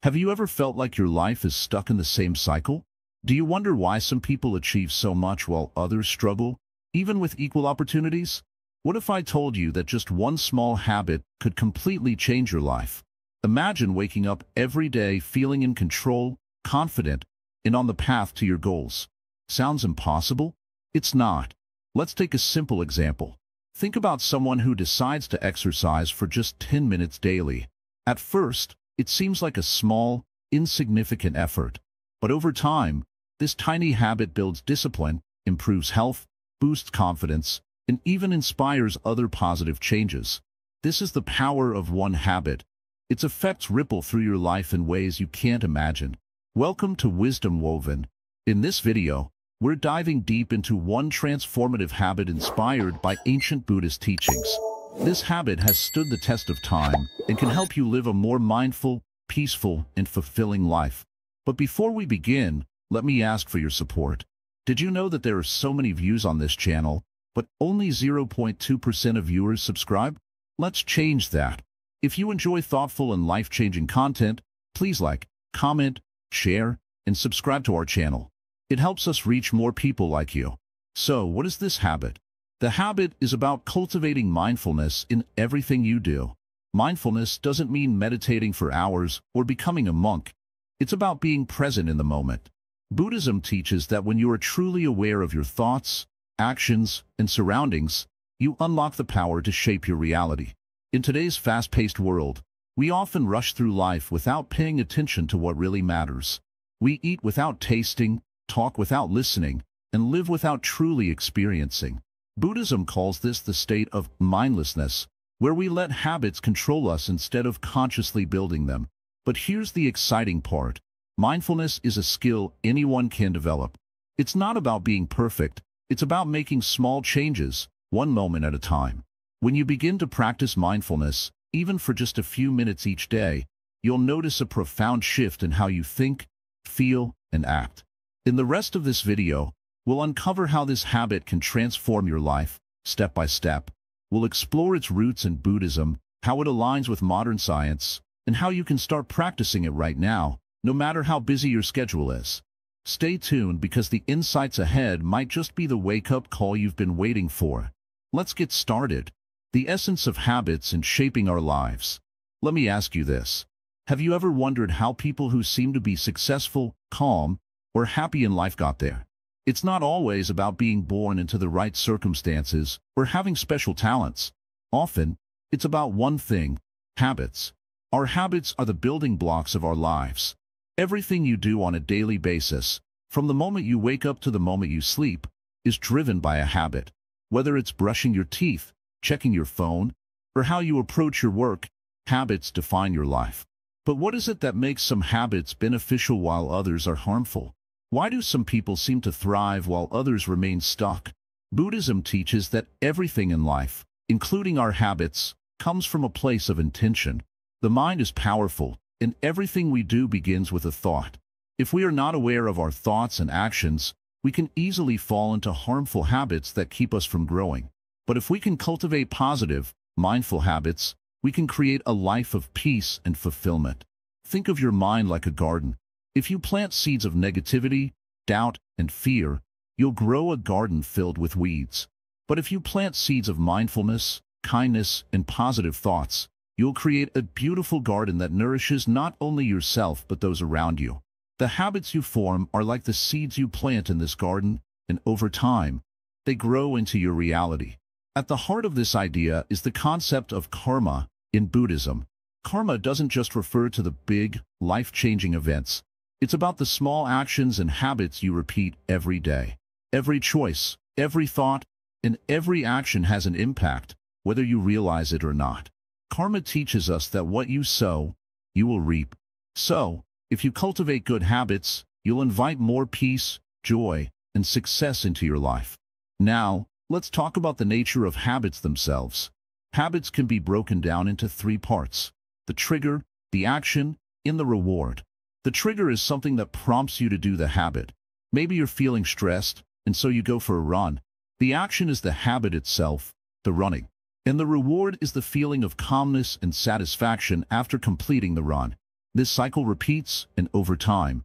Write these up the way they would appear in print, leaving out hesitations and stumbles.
Have you ever felt like your life is stuck in the same cycle? Do you wonder why some people achieve so much while others struggle, even with equal opportunities? What if I told you that just one small habit could completely change your life? Imagine waking up every day feeling in control, confident, and on the path to your goals. Sounds impossible? It's not. Let's take a simple example. Think about someone who decides to exercise for just 10 minutes daily. At first, it seems like a small, insignificant effort. But over time, this tiny habit builds discipline, improves health, boosts confidence, and even inspires other positive changes. This is the power of one habit. Its effects ripple through your life in ways you can't imagine. Welcome to Wisdom Woven. In this video, we're diving deep into one transformative habit inspired by ancient Buddhist teachings. This habit has stood the test of time and can help you live a more mindful, peaceful, and fulfilling life. But before we begin, let me ask for your support. Did you know that there are so many views on this channel, but only 0.2% of viewers subscribe? Let's change that. If you enjoy thoughtful and life-changing content, please like, comment, share, and subscribe to our channel. It helps us reach more people like you. So, what is this habit? The habit is about cultivating mindfulness in everything you do. Mindfulness doesn't mean meditating for hours or becoming a monk. It's about being present in the moment. Buddhism teaches that when you are truly aware of your thoughts, actions, and surroundings, you unlock the power to shape your reality. In today's fast-paced world, we often rush through life without paying attention to what really matters. We eat without tasting, talk without listening, and live without truly experiencing. Buddhism calls this the state of mindlessness, where we let habits control us instead of consciously building them. But here's the exciting part. Mindfulness is a skill anyone can develop. It's not about being perfect, it's about making small changes, one moment at a time. When you begin to practice mindfulness, even for just a few minutes each day, you'll notice a profound shift in how you think, feel, and act. In the rest of this video, we'll uncover how this habit can transform your life, step by step. We'll explore its roots in Buddhism, how it aligns with modern science, and how you can start practicing it right now, no matter how busy your schedule is. Stay tuned because the insights ahead might just be the wake-up call you've been waiting for. Let's get started. The essence of habits in shaping our lives. Let me ask you this. Have you ever wondered how people who seem to be successful, calm, or happy in life got there? It's not always about being born into the right circumstances or having special talents. Often, it's about one thing: habits. Our habits are the building blocks of our lives. Everything you do on a daily basis, from the moment you wake up to the moment you sleep, is driven by a habit. Whether it's brushing your teeth, checking your phone, or how you approach your work, habits define your life. But what is it that makes some habits beneficial while others are harmful? Why do some people seem to thrive while others remain stuck? Buddhism teaches that everything in life, including our habits, comes from a place of intention. The mind is powerful, and everything we do begins with a thought. If we are not aware of our thoughts and actions, we can easily fall into harmful habits that keep us from growing. But if we can cultivate positive, mindful habits, we can create a life of peace and fulfillment. Think of your mind like a garden. If you plant seeds of negativity, doubt, and fear, you'll grow a garden filled with weeds. But if you plant seeds of mindfulness, kindness, and positive thoughts, you'll create a beautiful garden that nourishes not only yourself but those around you. The habits you form are like the seeds you plant in this garden, and over time, they grow into your reality. At the heart of this idea is the concept of karma in Buddhism. Karma doesn't just refer to the big, life-changing events. It's about the small actions and habits you repeat every day. Every choice, every thought, and every action has an impact, whether you realize it or not. Karma teaches us that what you sow, you will reap. So, if you cultivate good habits, you'll invite more peace, joy, and success into your life. Now, let's talk about the nature of habits themselves. Habits can be broken down into three parts: the trigger, the action, and the reward. The trigger is something that prompts you to do the habit. Maybe you're feeling stressed, and so you go for a run. The action is the habit itself, the running. And the reward is the feeling of calmness and satisfaction after completing the run. This cycle repeats, and over time,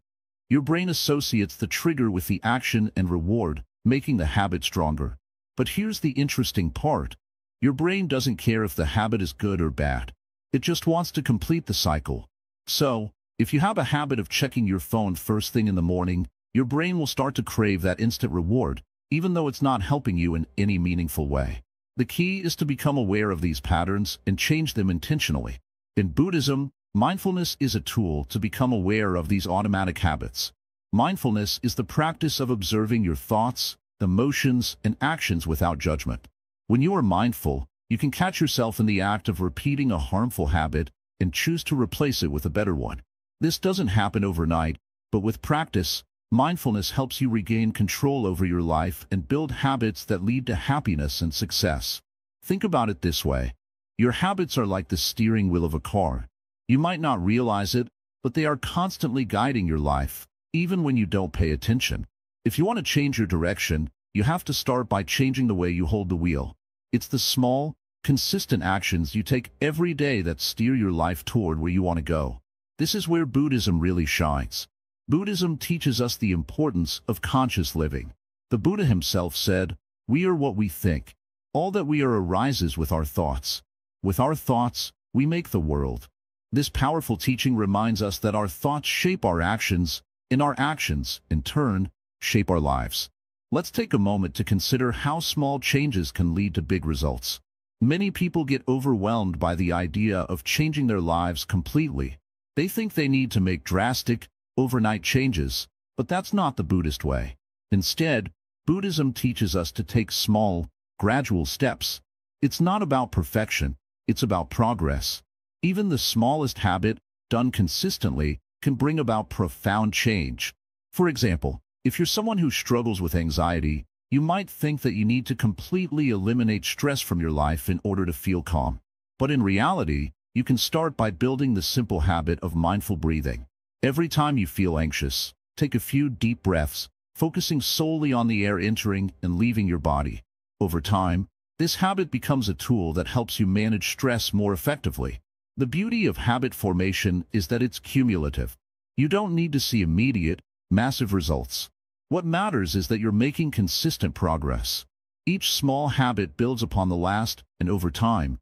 your brain associates the trigger with the action and reward, making the habit stronger. But here's the interesting part. Your brain doesn't care if the habit is good or bad. It just wants to complete the cycle. So, if you have a habit of checking your phone first thing in the morning, your brain will start to crave that instant reward, even though it's not helping you in any meaningful way. The key is to become aware of these patterns and change them intentionally. In Buddhism, mindfulness is a tool to become aware of these automatic habits. Mindfulness is the practice of observing your thoughts, emotions, and actions without judgment. When you are mindful, you can catch yourself in the act of repeating a harmful habit and choose to replace it with a better one. This doesn't happen overnight, but with practice, mindfulness helps you regain control over your life and build habits that lead to happiness and success. Think about it this way. Your habits are like the steering wheel of a car. You might not realize it, but they are constantly guiding your life, even when you don't pay attention. If you want to change your direction, you have to start by changing the way you hold the wheel. It's the small, consistent actions you take every day that steer your life toward where you want to go. This is where Buddhism really shines. Buddhism teaches us the importance of conscious living. The Buddha himself said, "We are what we think. All that we are arises with our thoughts. With our thoughts, we make the world." This powerful teaching reminds us that our thoughts shape our actions, and our actions, in turn, shape our lives. Let's take a moment to consider how small changes can lead to big results. Many people get overwhelmed by the idea of changing their lives completely. They think they need to make drastic, overnight changes, but that's not the Buddhist way. Instead, Buddhism teaches us to take small, gradual steps. It's not about perfection, it's about progress. Even the smallest habit, done consistently, can bring about profound change. For example, if you're someone who struggles with anxiety, you might think that you need to completely eliminate stress from your life in order to feel calm. But in reality, you can start by building the simple habit of mindful breathing. Every time you feel anxious, take a few deep breaths, focusing solely on the air entering and leaving your body. Over time, this habit becomes a tool that helps you manage stress more effectively. The beauty of habit formation is that it's cumulative. You don't need to see immediate, massive results. What matters is that you're making consistent progress. Each small habit builds upon the last, and over time,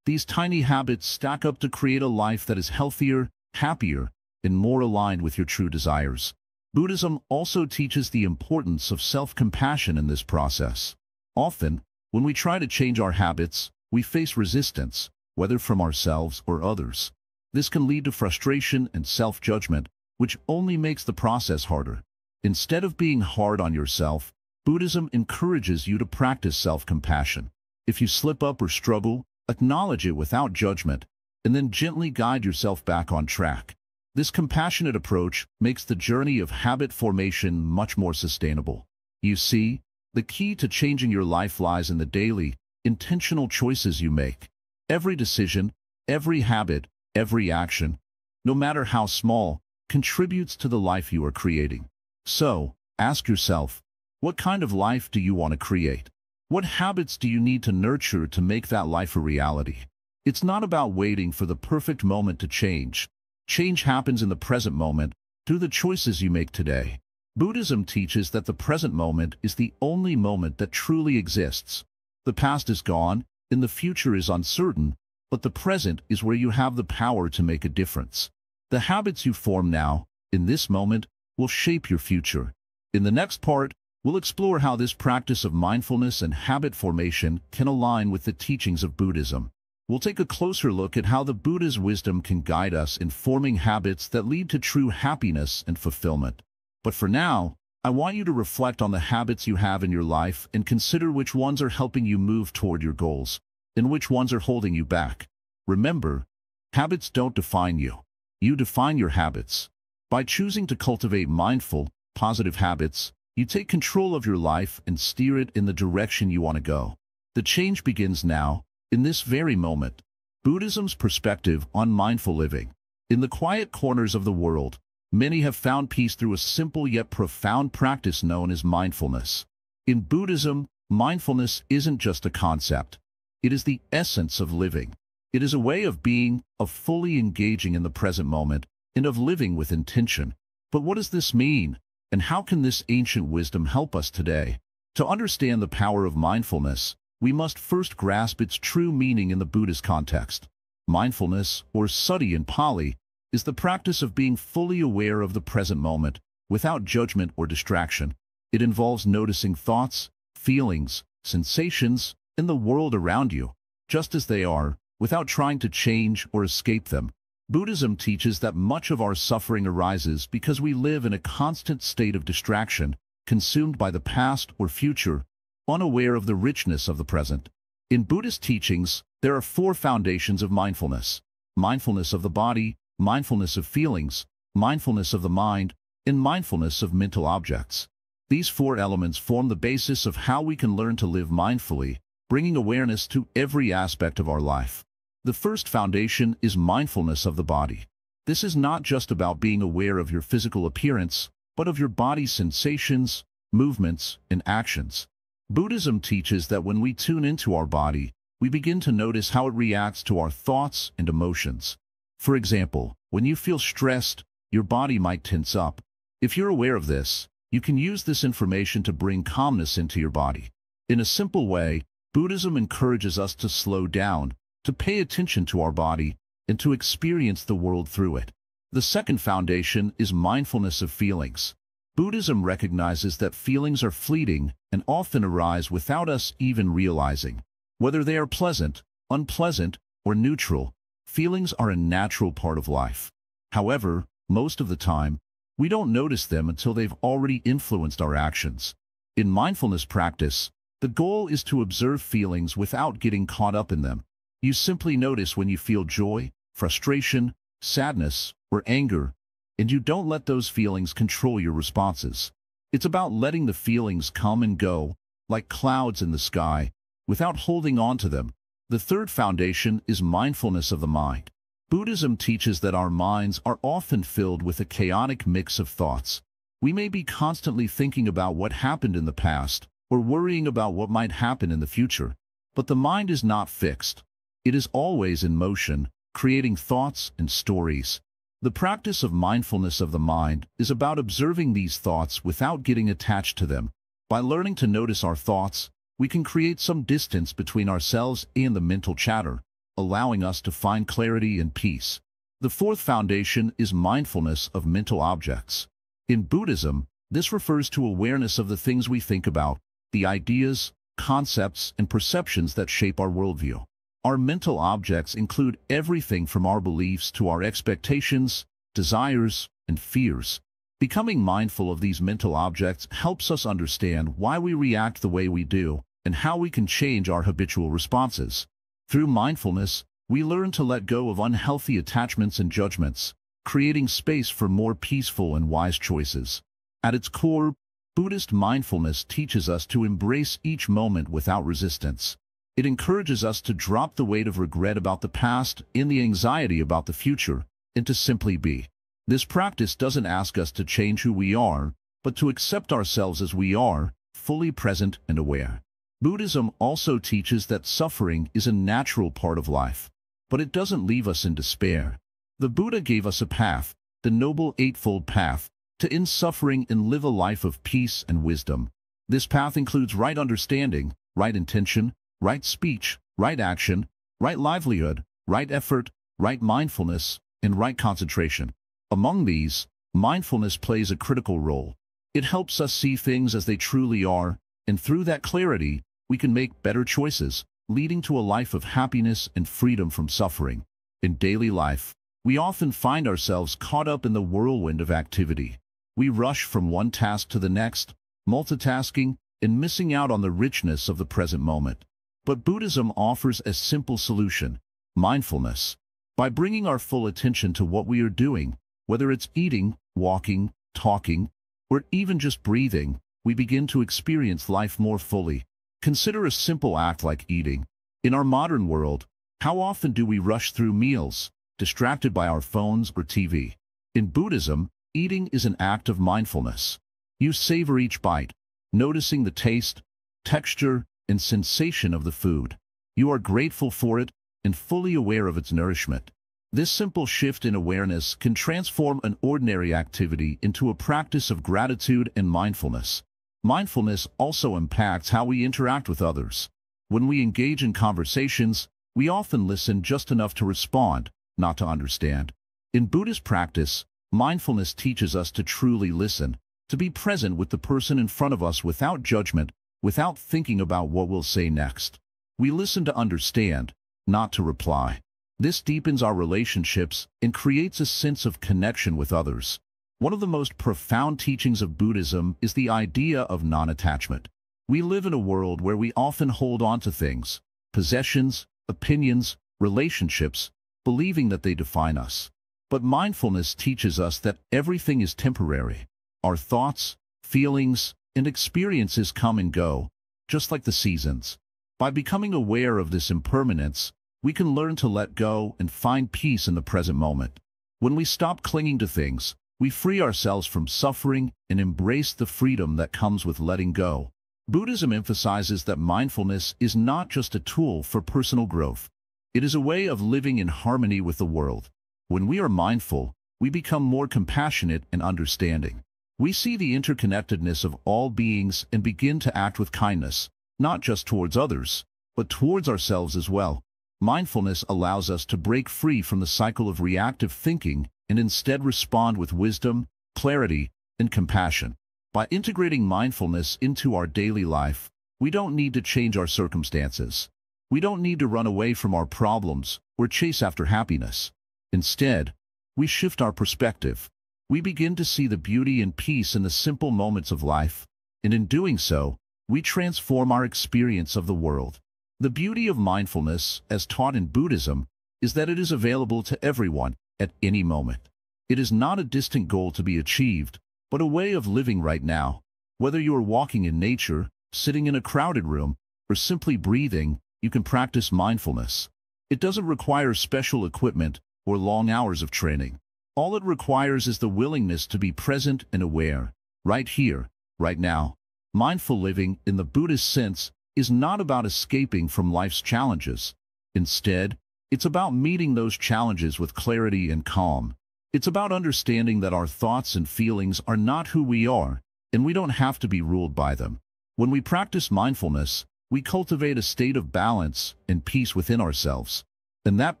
these tiny habits stack up to create a life that is healthier, happier, and more aligned with your true desires. Buddhism also teaches the importance of self-compassion in this process. Often, when we try to change our habits, we face resistance, whether from ourselves or others. This can lead to frustration and self-judgment, which only makes the process harder. Instead of being hard on yourself, Buddhism encourages you to practice self-compassion. If you slip up or struggle, acknowledge it without judgment, and then gently guide yourself back on track. This compassionate approach makes the journey of habit formation much more sustainable. You see, the key to changing your life lies in the daily, intentional choices you make. Every decision, every habit, every action, no matter how small, contributes to the life you are creating. So, ask yourself, what kind of life do you want to create? What habits do you need to nurture to make that life a reality? It's not about waiting for the perfect moment to change. Change happens in the present moment, through the choices you make today. Buddhism teaches that the present moment is the only moment that truly exists. The past is gone, and the future is uncertain, but the present is where you have the power to make a difference. The habits you form now, in this moment, will shape your future. In the next part, we'll explore how this practice of mindfulness and habit formation can align with the teachings of Buddhism. We'll take a closer look at how the Buddha's wisdom can guide us in forming habits that lead to true happiness and fulfillment. But for now, I want you to reflect on the habits you have in your life and consider which ones are helping you move toward your goals, and which ones are holding you back. Remember, habits don't define you. You define your habits. By choosing to cultivate mindful, positive habits, you take control of your life and steer it in the direction you want to go. The change begins now, in this very moment. Buddhism's perspective on mindful living. In the quiet corners of the world, many have found peace through a simple yet profound practice known as mindfulness. In Buddhism, mindfulness isn't just a concept. It is the essence of living. It is a way of being, of fully engaging in the present moment, and of living with intention. But what does this mean, and how can this ancient wisdom help us today? To understand the power of mindfulness, we must first grasp its true meaning in the Buddhist context. Mindfulness, or sati in Pali, is the practice of being fully aware of the present moment, without judgment or distraction. It involves noticing thoughts, feelings, sensations, and the world around you, just as they are, without trying to change or escape them. Buddhism teaches that much of our suffering arises because we live in a constant state of distraction, consumed by the past or future, unaware of the richness of the present. In Buddhist teachings, there are 4 foundations of mindfulness: mindfulness of the body, mindfulness of feelings, mindfulness of the mind, and mindfulness of mental objects. These 4 elements form the basis of how we can learn to live mindfully, bringing awareness to every aspect of our life. The first foundation is mindfulness of the body. This is not just about being aware of your physical appearance, but of your body's sensations, movements, and actions. Buddhism teaches that when we tune into our body, we begin to notice how it reacts to our thoughts and emotions. For example, when you feel stressed, your body might tense up. If you're aware of this, you can use this information to bring calmness into your body. In a simple way, Buddhism encourages us to slow down, to pay attention to our body, and to experience the world through it. The second foundation is mindfulness of feelings. Buddhism recognizes that feelings are fleeting and often arise without us even realizing. Whether they are pleasant, unpleasant, or neutral, feelings are a natural part of life. However, most of the time, we don't notice them until they've already influenced our actions. In mindfulness practice, the goal is to observe feelings without getting caught up in them. You simply notice when you feel joy, frustration, sadness, or anger, and you don't let those feelings control your responses. It's about letting the feelings come and go, like clouds in the sky, without holding on to them. The third foundation is mindfulness of the mind. Buddhism teaches that our minds are often filled with a chaotic mix of thoughts. We may be constantly thinking about what happened in the past, or worrying about what might happen in the future. But the mind is not fixed. It is always in motion, creating thoughts and stories. The practice of mindfulness of the mind is about observing these thoughts without getting attached to them. By learning to notice our thoughts, we can create some distance between ourselves and the mental chatter, allowing us to find clarity and peace. The fourth foundation is mindfulness of mental objects. In Buddhism, this refers to awareness of the things we think about, the ideas, concepts, and perceptions that shape our worldview. Our mental objects include everything from our beliefs to our expectations, desires, and fears. Becoming mindful of these mental objects helps us understand why we react the way we do and how we can change our habitual responses. Through mindfulness, we learn to let go of unhealthy attachments and judgments, creating space for more peaceful and wise choices. At its core, Buddhist mindfulness teaches us to embrace each moment without resistance. It encourages us to drop the weight of regret about the past and the anxiety about the future, and to simply be. This practice doesn't ask us to change who we are, but to accept ourselves as we are, fully present and aware. Buddhism also teaches that suffering is a natural part of life, but it doesn't leave us in despair. The Buddha gave us a path, the Noble Eightfold Path, to end suffering and live a life of peace and wisdom. This path includes right understanding, right intention, right speech, right action, right livelihood, right effort, right mindfulness, and right concentration. Among these, mindfulness plays a critical role. It helps us see things as they truly are, and through that clarity, we can make better choices, leading to a life of happiness and freedom from suffering. In daily life, we often find ourselves caught up in the whirlwind of activity. We rush from one task to the next, multitasking, and missing out on the richness of the present moment. But Buddhism offers a simple solution: mindfulness. By bringing our full attention to what we are doing, whether it's eating, walking, talking, or even just breathing, we begin to experience life more fully. Consider a simple act like eating. In our modern world, how often do we rush through meals, distracted by our phones or TV? In Buddhism, eating is an act of mindfulness. You savor each bite, noticing the taste, texture, and sensation of the food. You are grateful for it and fully aware of its nourishment. This simple shift in awareness can transform an ordinary activity into a practice of gratitude and mindfulness. Mindfulness also impacts how we interact with others. When we engage in conversations, we often listen just enough to respond, not to understand. In Buddhist practice, mindfulness teaches us to truly listen, to be present with the person in front of us without judgment, without thinking about what we'll say next. We listen to understand, not to reply. This deepens our relationships and creates a sense of connection with others. One of the most profound teachings of Buddhism is the idea of non-attachment. We live in a world where we often hold on to things, possessions, opinions, relationships, believing that they define us. But mindfulness teaches us that everything is temporary. Our thoughts, feelings, and experiences come and go, just like the seasons. By becoming aware of this impermanence, we can learn to let go and find peace in the present moment. When we stop clinging to things, we free ourselves from suffering and embrace the freedom that comes with letting go. Buddhism emphasizes that mindfulness is not just a tool for personal growth. It is a way of living in harmony with the world. When we are mindful, we become more compassionate and understanding. We see the interconnectedness of all beings and begin to act with kindness, not just towards others, but towards ourselves as well. Mindfulness allows us to break free from the cycle of reactive thinking and instead respond with wisdom, clarity, and compassion. By integrating mindfulness into our daily life, we don't need to change our circumstances. We don't need to run away from our problems or chase after happiness. Instead, we shift our perspective. We begin to see the beauty and peace in the simple moments of life, and in doing so, we transform our experience of the world. The beauty of mindfulness, as taught in Buddhism, is that it is available to everyone at any moment. It is not a distant goal to be achieved, but a way of living right now. Whether you are walking in nature, sitting in a crowded room, or simply breathing, you can practice mindfulness. It doesn't require special equipment or long hours of training. All it requires is the willingness to be present and aware, right here, right now. Mindful living, in the Buddhist sense, is not about escaping from life's challenges. Instead, it's about meeting those challenges with clarity and calm. It's about understanding that our thoughts and feelings are not who we are, and we don't have to be ruled by them. When we practice mindfulness, we cultivate a state of balance and peace within ourselves. And that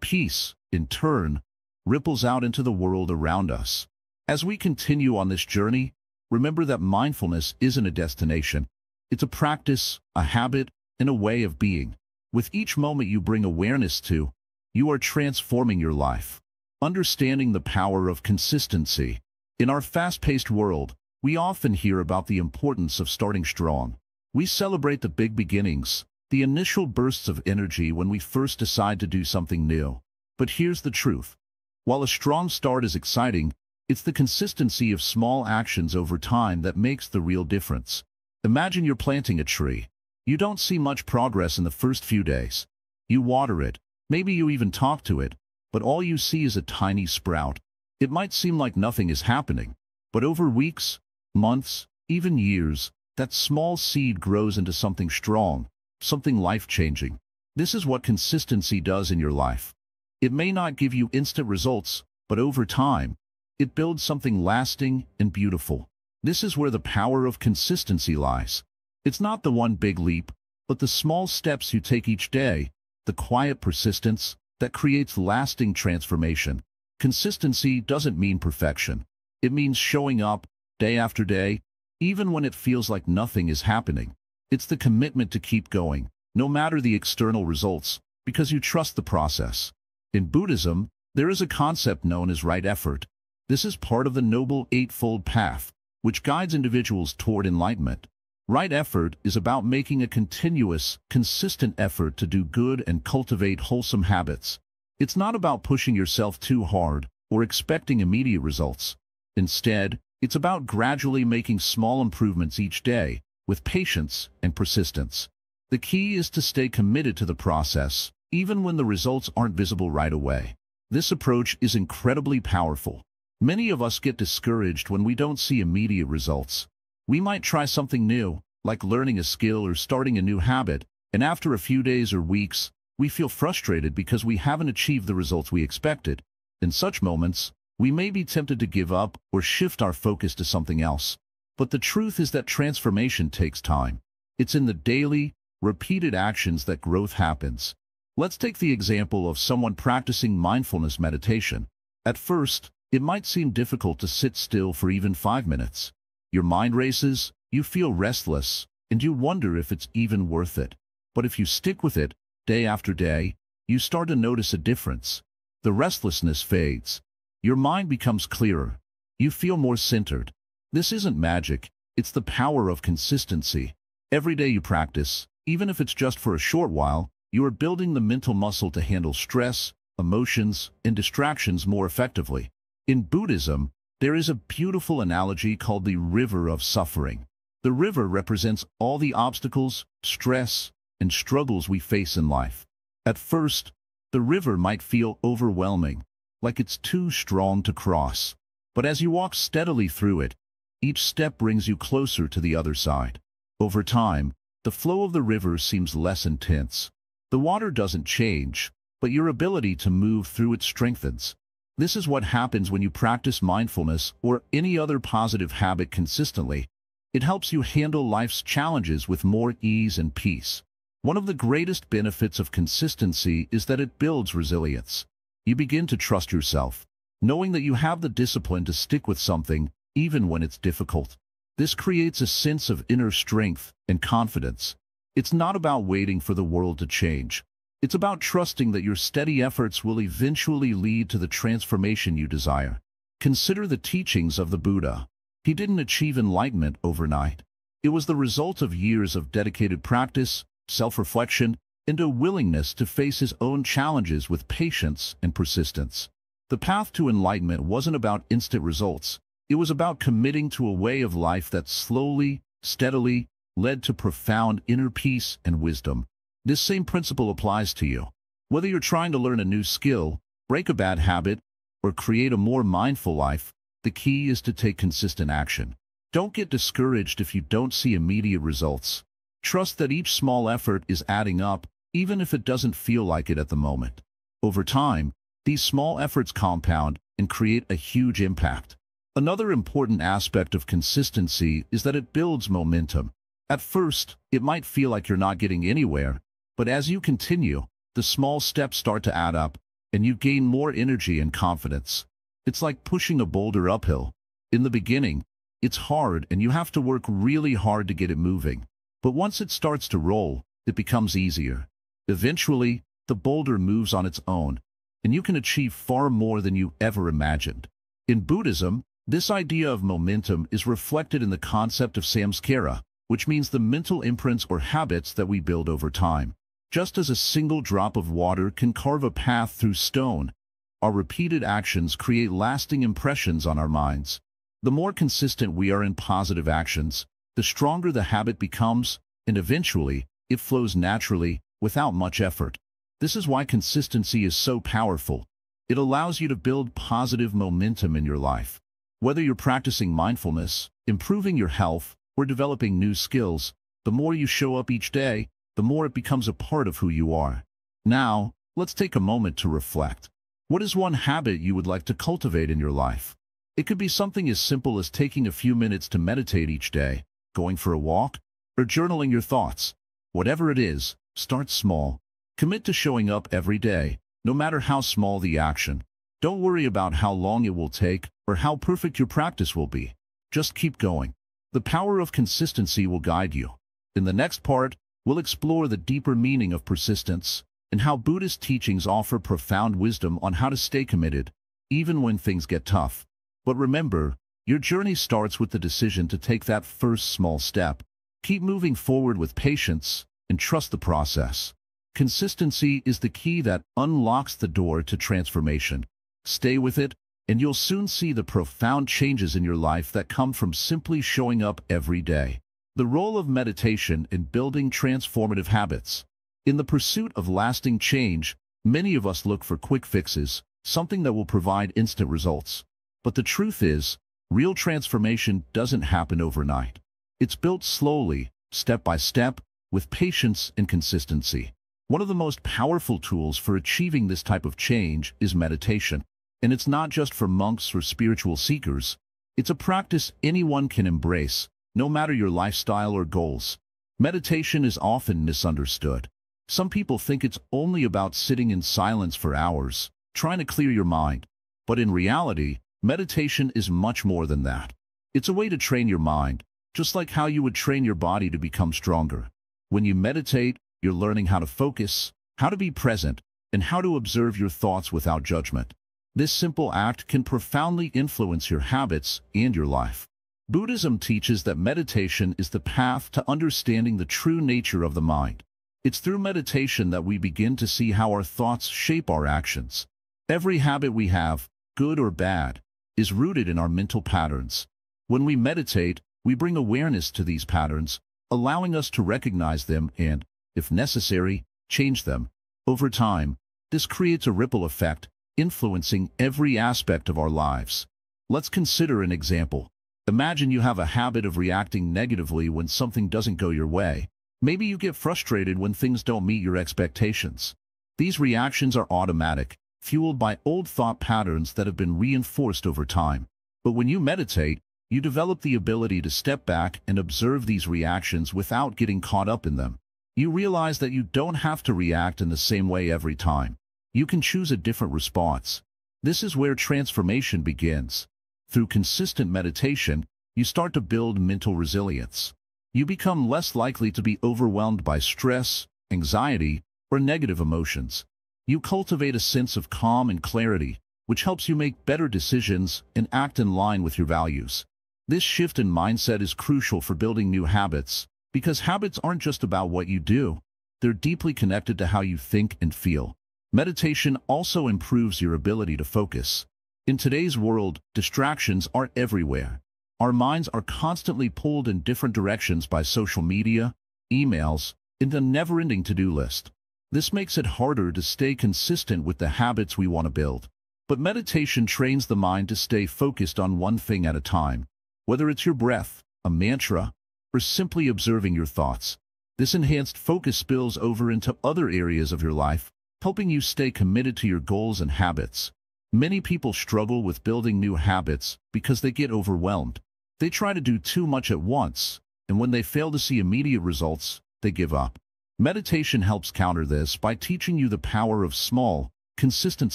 peace, in turn, ripples out into the world around us. As we continue on this journey, remember that mindfulness isn't a destination. It's a practice, a habit, and a way of being. With each moment you bring awareness to, you are transforming your life. Understanding the power of consistency. In our fast-paced world, we often hear about the importance of starting strong. We celebrate the big beginnings, the initial bursts of energy when we first decide to do something new. But here's the truth. While a strong start is exciting, it's the consistency of small actions over time that makes the real difference. Imagine you're planting a tree. You don't see much progress in the first few days. You water it, maybe you even talk to it, but all you see is a tiny sprout. It might seem like nothing is happening, but over weeks, months, even years, that small seed grows into something strong, something life-changing. This is what consistency does in your life. It may not give you instant results, but over time, it builds something lasting and beautiful. This is where the power of consistency lies. It's not the one big leap, but the small steps you take each day, the quiet persistence that creates lasting transformation. Consistency doesn't mean perfection. It means showing up, day after day, even when it feels like nothing is happening. It's the commitment to keep going, no matter the external results, because you trust the process. In Buddhism, there is a concept known as right effort. This is part of the Noble Eightfold Path, which guides individuals toward enlightenment. Right effort is about making a continuous, consistent effort to do good and cultivate wholesome habits. It's not about pushing yourself too hard or expecting immediate results. Instead, it's about gradually making small improvements each day, with patience and persistence. The key is to stay committed to the process, even when the results aren't visible right away. This approach is incredibly powerful. Many of us get discouraged when we don't see immediate results. We might try something new, like learning a skill or starting a new habit, and after a few days or weeks, we feel frustrated because we haven't achieved the results we expected. In such moments, we may be tempted to give up or shift our focus to something else. But the truth is that transformation takes time. It's in the daily, repeated actions that growth happens. Let's take the example of someone practicing mindfulness meditation. At first, it might seem difficult to sit still for even 5 minutes. Your mind races, you feel restless, and you wonder if it's even worth it. But if you stick with it, day after day, you start to notice a difference. The restlessness fades. Your mind becomes clearer. You feel more centered. This isn't magic, it's the power of consistency. Every day you practice, even if it's just for a short while, you are building the mental muscle to handle stress, emotions, and distractions more effectively. In Buddhism, there is a beautiful analogy called the river of suffering. The river represents all the obstacles, stress, and struggles we face in life. At first, the river might feel overwhelming, like it's too strong to cross. But as you walk steadily through it, each step brings you closer to the other side. Over time, the flow of the river seems less intense. The water doesn't change, but your ability to move through it strengthens. This is what happens when you practice mindfulness or any other positive habit consistently. It helps you handle life's challenges with more ease and peace. One of the greatest benefits of consistency is that it builds resilience. You begin to trust yourself, knowing that you have the discipline to stick with something even when it's difficult. This creates a sense of inner strength and confidence. It's not about waiting for the world to change. It's about trusting that your steady efforts will eventually lead to the transformation you desire. Consider the teachings of the Buddha. He didn't achieve enlightenment overnight. It was the result of years of dedicated practice, self-reflection, and a willingness to face his own challenges with patience and persistence. The path to enlightenment wasn't about instant results. It was about committing to a way of life that slowly, steadily, led to profound inner peace and wisdom. This same principle applies to you. Whether you're trying to learn a new skill, break a bad habit, or create a more mindful life, the key is to take consistent action. Don't get discouraged if you don't see immediate results. Trust that each small effort is adding up, even if it doesn't feel like it at the moment. Over time, these small efforts compound and create a huge impact. Another important aspect of consistency is that it builds momentum. At first, it might feel like you're not getting anywhere, but as you continue, the small steps start to add up, and you gain more energy and confidence. It's like pushing a boulder uphill. In the beginning, it's hard and you have to work really hard to get it moving. But once it starts to roll, it becomes easier. Eventually, the boulder moves on its own, and you can achieve far more than you ever imagined. In Buddhism, this idea of momentum is reflected in the concept of samskara, which means the mental imprints or habits that we build over time. Just as a single drop of water can carve a path through stone, our repeated actions create lasting impressions on our minds. The more consistent we are in positive actions, the stronger the habit becomes, and eventually, it flows naturally, without much effort. This is why consistency is so powerful. It allows you to build positive momentum in your life. Whether you're practicing mindfulness, improving your health, or developing new skills, the more you show up each day, the more it becomes a part of who you are. Now, let's take a moment to reflect. What is one habit you would like to cultivate in your life? It could be something as simple as taking a few minutes to meditate each day, going for a walk, or journaling your thoughts. Whatever it is, start small. Commit to showing up every day, no matter how small the action. Don't worry about how long it will take or how perfect your practice will be. Just keep going. The power of consistency will guide you. In the next part, we'll explore the deeper meaning of persistence and how Buddhist teachings offer profound wisdom on how to stay committed, even when things get tough. But remember, your journey starts with the decision to take that first small step. Keep moving forward with patience and trust the process. Consistency is the key that unlocks the door to transformation. Stay with it, and you'll soon see the profound changes in your life that come from simply showing up every day. The role of meditation in building transformative habits. In the pursuit of lasting change, many of us look for quick fixes, something that will provide instant results. But the truth is, real transformation doesn't happen overnight. It's built slowly, step by step, with patience and consistency. One of the most powerful tools for achieving this type of change is meditation. And it's not just for monks or spiritual seekers. It's a practice anyone can embrace, no matter your lifestyle or goals. Meditation is often misunderstood. Some people think it's only about sitting in silence for hours, trying to clear your mind. But in reality, meditation is much more than that. It's a way to train your mind, just like how you would train your body to become stronger. When you meditate, you're learning how to focus, how to be present, and how to observe your thoughts without judgment. This simple act can profoundly influence your habits and your life. Buddhism teaches that meditation is the path to understanding the true nature of the mind. It's through meditation that we begin to see how our thoughts shape our actions. Every habit we have, good or bad, is rooted in our mental patterns. When we meditate, we bring awareness to these patterns, allowing us to recognize them and, if necessary, change them. Over time, this creates a ripple effect, influencing every aspect of our lives. Let's consider an example. Imagine you have a habit of reacting negatively when something doesn't go your way. Maybe you get frustrated when things don't meet your expectations. These reactions are automatic, fueled by old thought patterns that have been reinforced over time. But when you meditate, you develop the ability to step back and observe these reactions without getting caught up in them. You realize that you don't have to react in the same way every time. You can choose a different response. This is where transformation begins. Through consistent meditation, you start to build mental resilience. You become less likely to be overwhelmed by stress, anxiety, or negative emotions. You cultivate a sense of calm and clarity, which helps you make better decisions and act in line with your values. This shift in mindset is crucial for building new habits, because habits aren't just about what you do. They're deeply connected to how you think and feel. Meditation also improves your ability to focus. In today's world, distractions are everywhere. Our minds are constantly pulled in different directions by social media, emails, and a never-ending to-do list. This makes it harder to stay consistent with the habits we want to build. But meditation trains the mind to stay focused on one thing at a time, whether it's your breath, a mantra, or simply observing your thoughts. This enhanced focus spills over into other areas of your life, helping you stay committed to your goals and habits. Many people struggle with building new habits because they get overwhelmed. They try to do too much at once, and when they fail to see immediate results, they give up. Meditation helps counter this by teaching you the power of small, consistent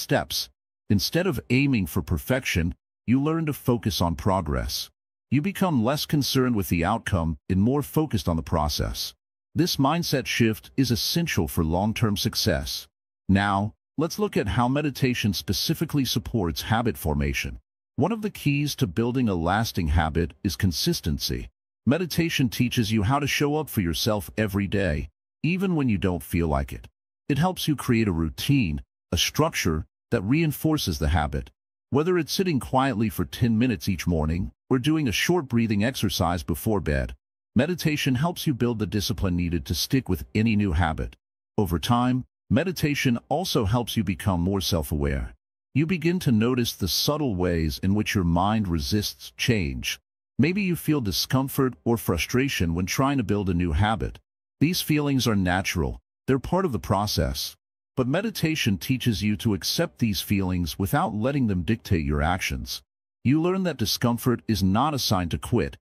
steps. Instead of aiming for perfection, you learn to focus on progress. You become less concerned with the outcome and more focused on the process. This mindset shift is essential for long-term success. Now, let's look at how meditation specifically supports habit formation. One of the keys to building a lasting habit is consistency. Meditation teaches you how to show up for yourself every day, even when you don't feel like it. It helps you create a routine, a structure that reinforces the habit. Whether it's sitting quietly for 10 minutes each morning or doing a short breathing exercise before bed, meditation helps you build the discipline needed to stick with any new habit. Over time, meditation also helps you become more self-aware. You begin to notice the subtle ways in which your mind resists change. Maybe you feel discomfort or frustration when trying to build a new habit. These feelings are natural. They're part of the process. But meditation teaches you to accept these feelings without letting them dictate your actions. You learn that discomfort is not a sign to quit.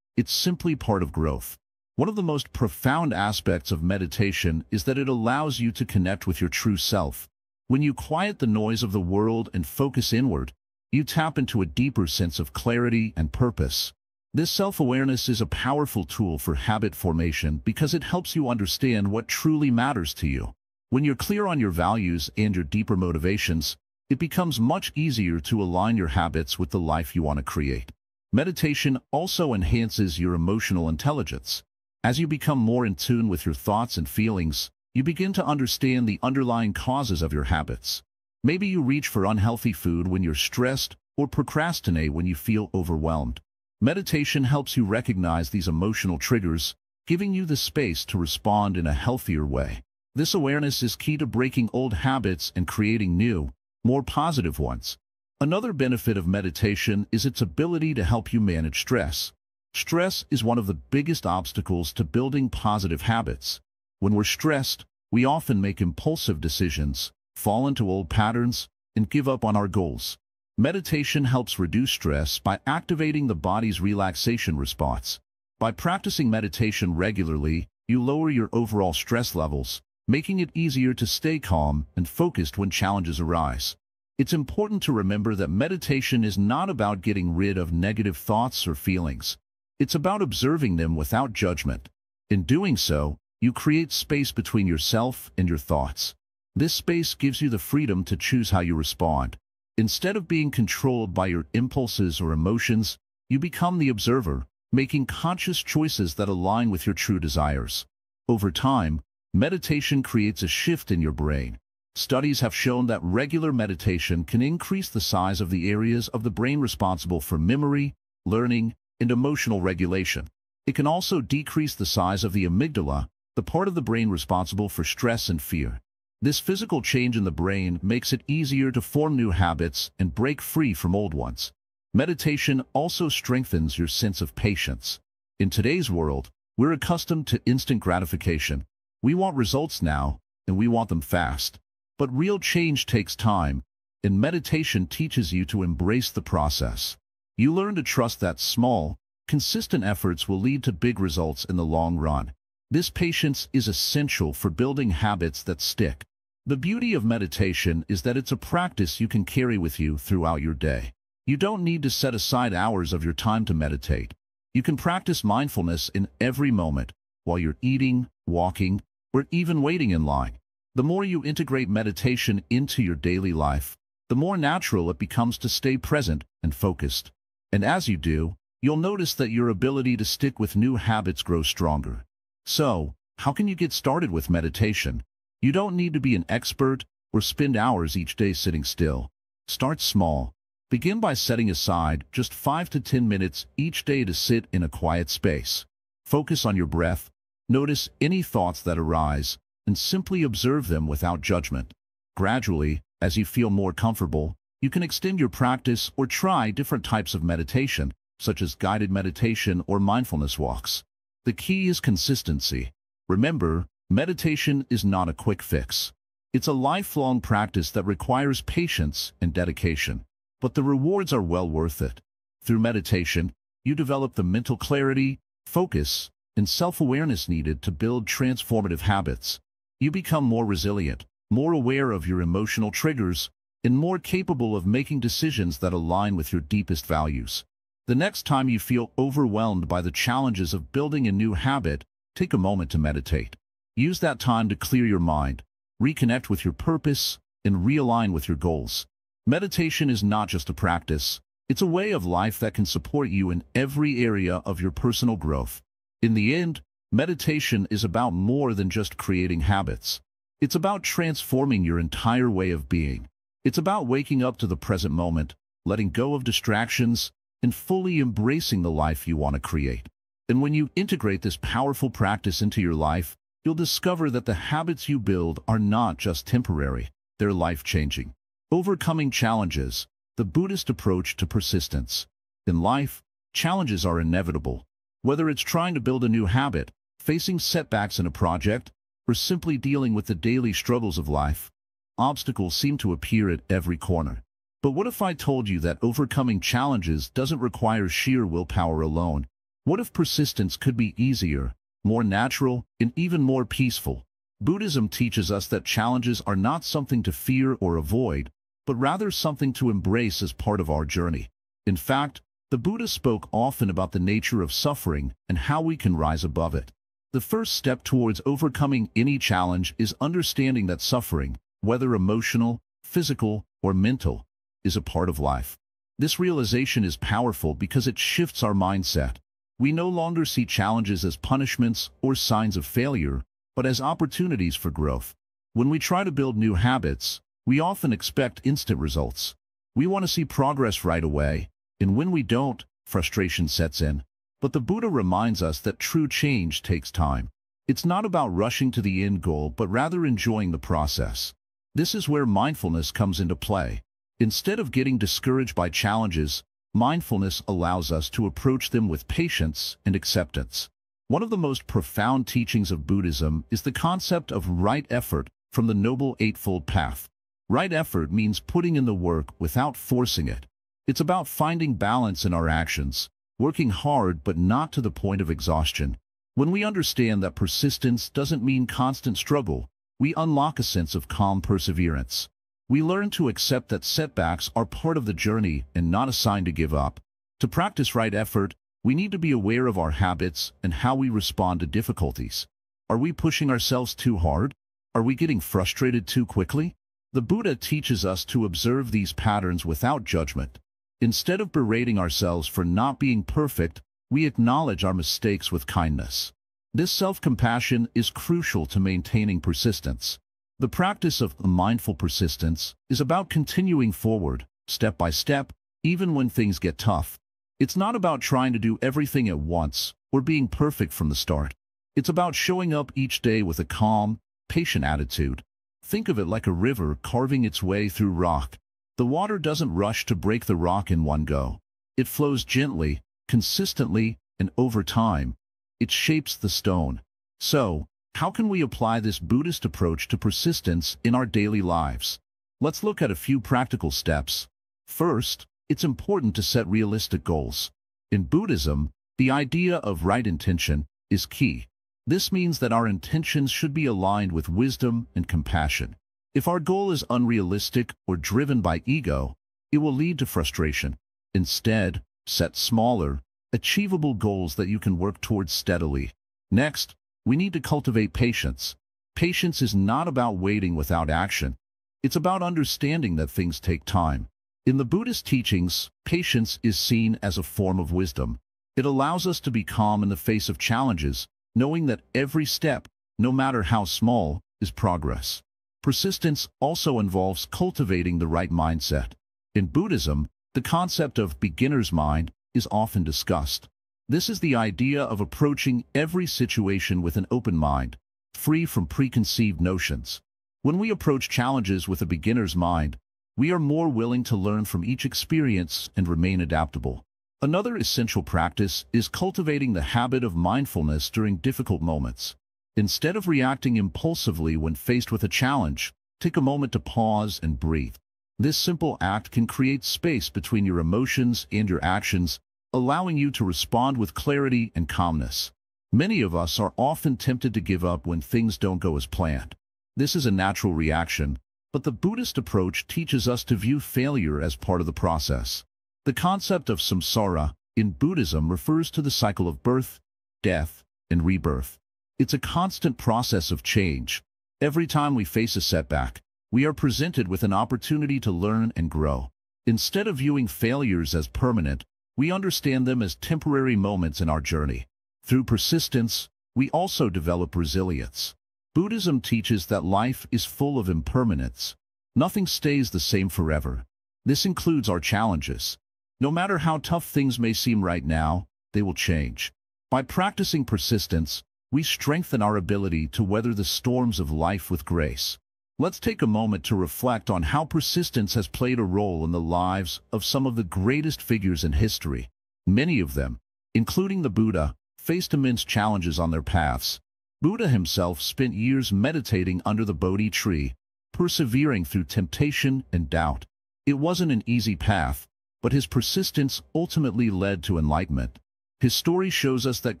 It's simply part of growth. One of the most profound aspects of meditation is that it allows you to connect with your true self. When you quiet the noise of the world and focus inward, you tap into a deeper sense of clarity and purpose. This self-awareness is a powerful tool for habit formation because it helps you understand what truly matters to you. When you're clear on your values and your deeper motivations, it becomes much easier to align your habits with the life you want to create. Meditation also enhances your emotional intelligence. As you become more in tune with your thoughts and feelings, you begin to understand the underlying causes of your habits. Maybe you reach for unhealthy food when you're stressed or procrastinate when you feel overwhelmed. Meditation helps you recognize these emotional triggers, giving you the space to respond in a healthier way. This awareness is key to breaking old habits and creating new, more positive ones. Another benefit of meditation is its ability to help you manage stress. Stress is one of the biggest obstacles to building positive habits. When we're stressed, we often make impulsive decisions, fall into old patterns, and give up on our goals. Meditation helps reduce stress by activating the body's relaxation response. By practicing meditation regularly, you lower your overall stress levels, making it easier to stay calm and focused when challenges arise. It's important to remember that meditation is not about getting rid of negative thoughts or feelings. It's about observing them without judgment. In doing so, you create space between yourself and your thoughts. This space gives you the freedom to choose how you respond. Instead of being controlled by your impulses or emotions, you become the observer, making conscious choices that align with your true desires. Over time, meditation creates a shift in your brain. Studies have shown that regular meditation can increase the size of the areas of the brain responsible for memory, learning, and emotional regulation. It can also decrease the size of the amygdala, the part of the brain responsible for stress and fear. This physical change in the brain makes it easier to form new habits and break free from old ones. Meditation also strengthens your sense of patience. In today's world, we're accustomed to instant gratification. We want results now, and we want them fast. But real change takes time, and meditation teaches you to embrace the process. You learn to trust that small, consistent efforts will lead to big results in the long run. This patience is essential for building habits that stick. The beauty of meditation is that it's a practice you can carry with you throughout your day. You don't need to set aside hours of your time to meditate. You can practice mindfulness in every moment, while you're eating, walking, or even waiting in line. The more you integrate meditation into your daily life, the more natural it becomes to stay present and focused. And as you do, you'll notice that your ability to stick with new habits grows stronger. So, how can you get started with meditation? You don't need to be an expert or spend hours each day sitting still. Start small. Begin by setting aside just 5 to 10 minutes each day to sit in a quiet space. Focus on your breath, notice any thoughts that arise, and simply observe them without judgment. Gradually, as you feel more comfortable, you can extend your practice or try different types of meditation, such as guided meditation or mindfulness walks. The key is consistency. Remember, meditation is not a quick fix. It's a lifelong practice that requires patience and dedication. But the rewards are well worth it. Through meditation, you develop the mental clarity, focus, and self-awareness needed to build transformative habits. You become more resilient, more aware of your emotional triggers, and more capable of making decisions that align with your deepest values. The next time you feel overwhelmed by the challenges of building a new habit, take a moment to meditate. Use that time to clear your mind, reconnect with your purpose, and realign with your goals. Meditation is not just a practice. It's a way of life that can support you in every area of your personal growth. In the end, meditation is about more than just creating habits. It's about transforming your entire way of being. It's about waking up to the present moment, letting go of distractions, and fully embracing the life you want to create. And when you integrate this powerful practice into your life, you'll discover that the habits you build are not just temporary, they're life-changing. Overcoming challenges, the Buddhist approach to persistence. In life, challenges are inevitable. Whether it's trying to build a new habit, facing setbacks in a project, or simply dealing with the daily struggles of life, obstacles seem to appear at every corner. But what if I told you that overcoming challenges doesn't require sheer willpower alone? What if persistence could be easier, more natural, and even more peaceful? Buddhism teaches us that challenges are not something to fear or avoid, but rather something to embrace as part of our journey. In fact, the Buddha spoke often about the nature of suffering and how we can rise above it. The first step towards overcoming any challenge is understanding that suffering, whether emotional, physical, or mental, is a part of life. This realization is powerful because it shifts our mindset. We no longer see challenges as punishments or signs of failure, but as opportunities for growth. When we try to build new habits, we often expect instant results. We want to see progress right away, and when we don't, frustration sets in. But the Buddha reminds us that true change takes time. It's not about rushing to the end goal, but rather enjoying the process. This is where mindfulness comes into play. Instead of getting discouraged by challenges, mindfulness allows us to approach them with patience and acceptance. One of the most profound teachings of Buddhism is the concept of right effort from the Noble Eightfold Path. Right effort means putting in the work without forcing it. It's about finding balance in our actions, working hard but not to the point of exhaustion. When we understand that persistence doesn't mean constant struggle, we unlock a sense of calm perseverance. We learn to accept that setbacks are part of the journey and not a sign to give up. To practice right effort, we need to be aware of our habits and how we respond to difficulties. Are we pushing ourselves too hard? Are we getting frustrated too quickly? The Buddha teaches us to observe these patterns without judgment. Instead of berating ourselves for not being perfect, we acknowledge our mistakes with kindness. This self-compassion is crucial to maintaining persistence. The practice of mindful persistence is about continuing forward, step by step, even when things get tough. It's not about trying to do everything at once or being perfect from the start. It's about showing up each day with a calm, patient attitude. Think of it like a river carving its way through rock. The water doesn't rush to break the rock in one go. It flows gently, consistently, and over time, it shapes the stone. So, how can we apply this Buddhist approach to persistence in our daily lives? Let's look at a few practical steps. First, it's important to set realistic goals. In Buddhism, the idea of right intention is key. This means that our intentions should be aligned with wisdom and compassion. If our goal is unrealistic or driven by ego, it will lead to frustration. Instead, set smaller, achievable goals that you can work towards steadily. Next, we need to cultivate patience. Patience is not about waiting without action. It's about understanding that things take time. In the Buddhist teachings, patience is seen as a form of wisdom. It allows us to be calm in the face of challenges, knowing that every step, no matter how small, is progress. Persistence also involves cultivating the right mindset. In Buddhism, the concept of beginner's mind is often discussed. This is the idea of approaching every situation with an open mind, free from preconceived notions. When we approach challenges with a beginner's mind, we are more willing to learn from each experience and remain adaptable. Another essential practice is cultivating the habit of mindfulness during difficult moments. Instead of reacting impulsively when faced with a challenge, take a moment to pause and breathe. This simple act can create space between your emotions and your actions, allowing you to respond with clarity and calmness. Many of us are often tempted to give up when things don't go as planned. This is a natural reaction, but the Buddhist approach teaches us to view failure as part of the process. The concept of samsara in Buddhism refers to the cycle of birth, death, and rebirth. It's a constant process of change. Every time we face a setback, we are presented with an opportunity to learn and grow. Instead of viewing failures as permanent, we understand them as temporary moments in our journey. Through persistence, we also develop resilience. Buddhism teaches that life is full of impermanence. Nothing stays the same forever. This includes our challenges. No matter how tough things may seem right now, they will change. By practicing persistence, we strengthen our ability to weather the storms of life with grace. Let's take a moment to reflect on how persistence has played a role in the lives of some of the greatest figures in history. Many of them, including the Buddha, faced immense challenges on their paths. Buddha himself spent years meditating under the Bodhi tree, persevering through temptation and doubt. It wasn't an easy path, but his persistence ultimately led to enlightenment. His story shows us that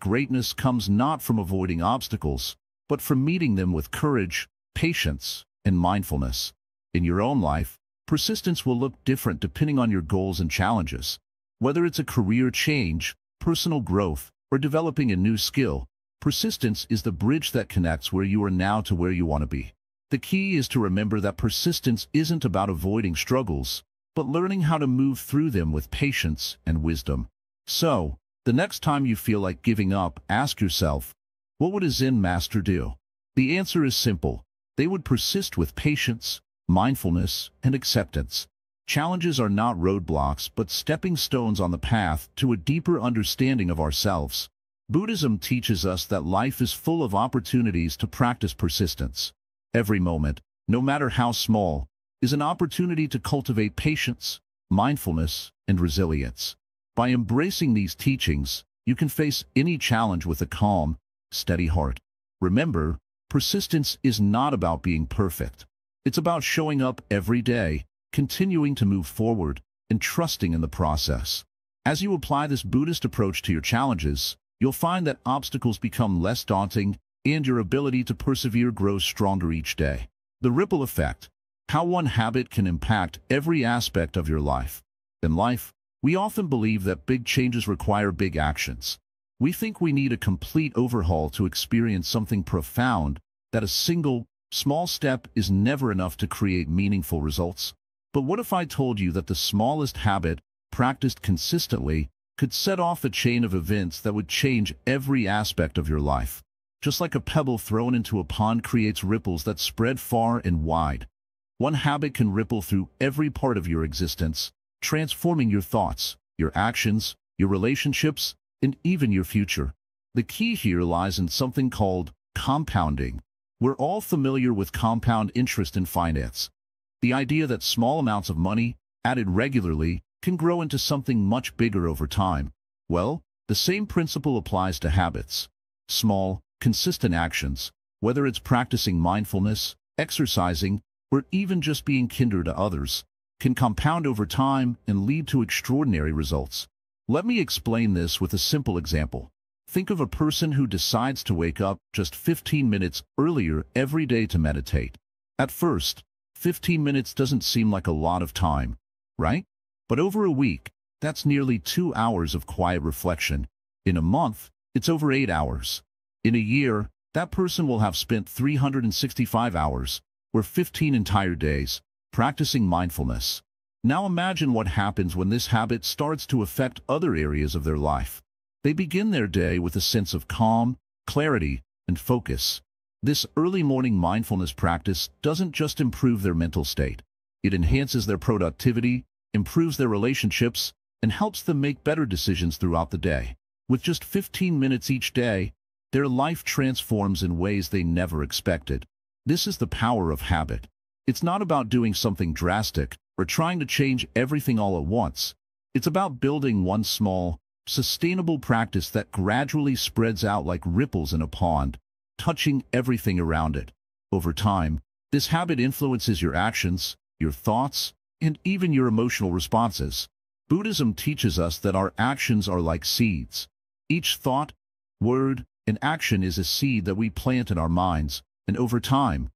greatness comes not from avoiding obstacles, but from meeting them with courage, patience, and mindfulness. In your own life, persistence will look different depending on your goals and challenges. Whether it's a career change, personal growth, or developing a new skill, persistence is the bridge that connects where you are now to where you want to be. The key is to remember that persistence isn't about avoiding struggles, but learning how to move through them with patience and wisdom. So, the next time you feel like giving up, ask yourself, what would a Zen master do? The answer is simple. They would persist with patience, mindfulness, and acceptance. Challenges are not roadblocks, but stepping stones on the path to a deeper understanding of ourselves. Buddhism teaches us that life is full of opportunities to practice persistence. Every moment, no matter how small, is an opportunity to cultivate patience, mindfulness, and resilience. By embracing these teachings, you can face any challenge with a calm, steady heart. Remember, persistence is not about being perfect. It's about showing up every day, continuing to move forward, and trusting in the process. As you apply this Buddhist approach to your challenges, you'll find that obstacles become less daunting and your ability to persevere grows stronger each day. The ripple effect: how one habit can impact every aspect of your life. In life, we often believe that big changes require big actions. We think we need a complete overhaul to experience something profound, that a single, small step is never enough to create meaningful results. But what if I told you that the smallest habit, practiced consistently, could set off a chain of events that would change every aspect of your life? Just like a pebble thrown into a pond creates ripples that spread far and wide, one habit can ripple through every part of your existence, transforming your thoughts, your actions, your relationships, and even your future. The key here lies in something called compounding. We're all familiar with compound interest in finance. The idea that small amounts of money, added regularly, can grow into something much bigger over time. Well, the same principle applies to habits. Small, consistent actions, whether it's practicing mindfulness, exercising, or even just being kinder to others, can compound over time and lead to extraordinary results. Let me explain this with a simple example. Think of a person who decides to wake up just 15 minutes earlier every day to meditate. At first, 15 minutes doesn't seem like a lot of time, right? But over a week, that's nearly 2 hours of quiet reflection. In a month, it's over 8 hours. In a year, that person will have spent 365 hours, or 15 entire days, practicing mindfulness. Now imagine what happens when this habit starts to affect other areas of their life. They begin their day with a sense of calm, clarity, and focus. This early morning mindfulness practice doesn't just improve their mental state. It enhances their productivity, improves their relationships, and helps them make better decisions throughout the day. With just 15 minutes each day, their life transforms in ways they never expected. This is the power of habit. It's not about doing something drastic or trying to change everything all at once. It's about building one small, sustainable practice that gradually spreads out like ripples in a pond, touching everything around it. Over time, this habit influences your actions, your thoughts, and even your emotional responses. Buddhism teaches us that our actions are like seeds. Each thought, word, and action is a seed that we plant in our minds, and over time,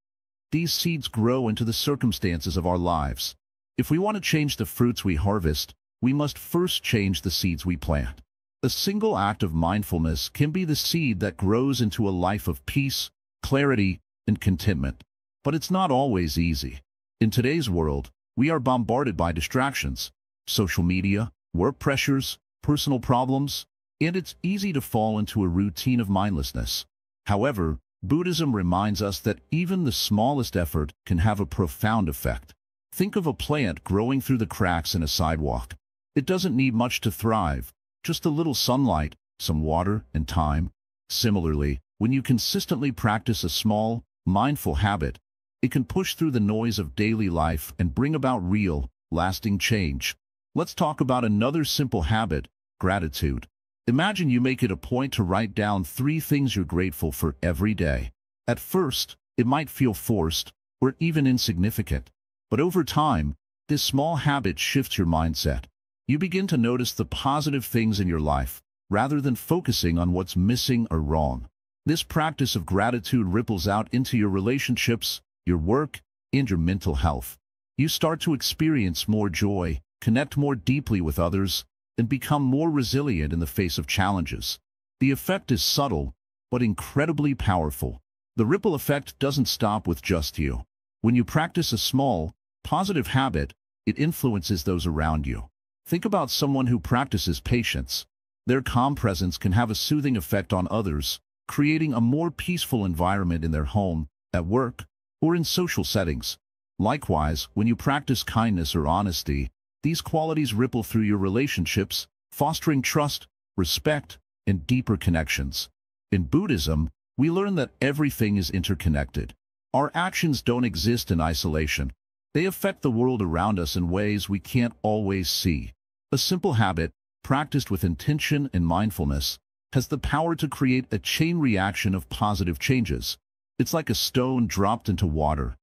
these seeds grow into the circumstances of our lives. If we want to change the fruits we harvest, we must first change the seeds we plant. A single act of mindfulness can be the seed that grows into a life of peace, clarity, and contentment. But it's not always easy. In today's world, we are bombarded by distractions, social media, work pressures, personal problems, and it's easy to fall into a routine of mindlessness. However, Buddhism reminds us that even the smallest effort can have a profound effect. Think of a plant growing through the cracks in a sidewalk. It doesn't need much to thrive, just a little sunlight, some water, and time. Similarly, when you consistently practice a small, mindful habit, it can push through the noise of daily life and bring about real, lasting change. Let's talk about another simple habit: gratitude. Imagine you make it a point to write down 3 things you're grateful for every day. At first, it might feel forced or even insignificant, but over time, this small habit shifts your mindset. You begin to notice the positive things in your life, rather than focusing on what's missing or wrong. This practice of gratitude ripples out into your relationships, your work, and your mental health. You start to experience more joy, connect more deeply with others, and become more resilient in the face of challenges. The effect is subtle, but incredibly powerful. The ripple effect doesn't stop with just you. When you practice a small, positive habit, it influences those around you. Think about someone who practices patience. Their calm presence can have a soothing effect on others, creating a more peaceful environment in their home, at work, or in social settings. Likewise, when you practice kindness or honesty, these qualities ripple through your relationships, fostering trust, respect, and deeper connections. In Buddhism, we learn that everything is interconnected. Our actions don't exist in isolation. They affect the world around us in ways we can't always see. A simple habit, practiced with intention and mindfulness, has the power to create a chain reaction of positive changes. It's like a stone dropped into water.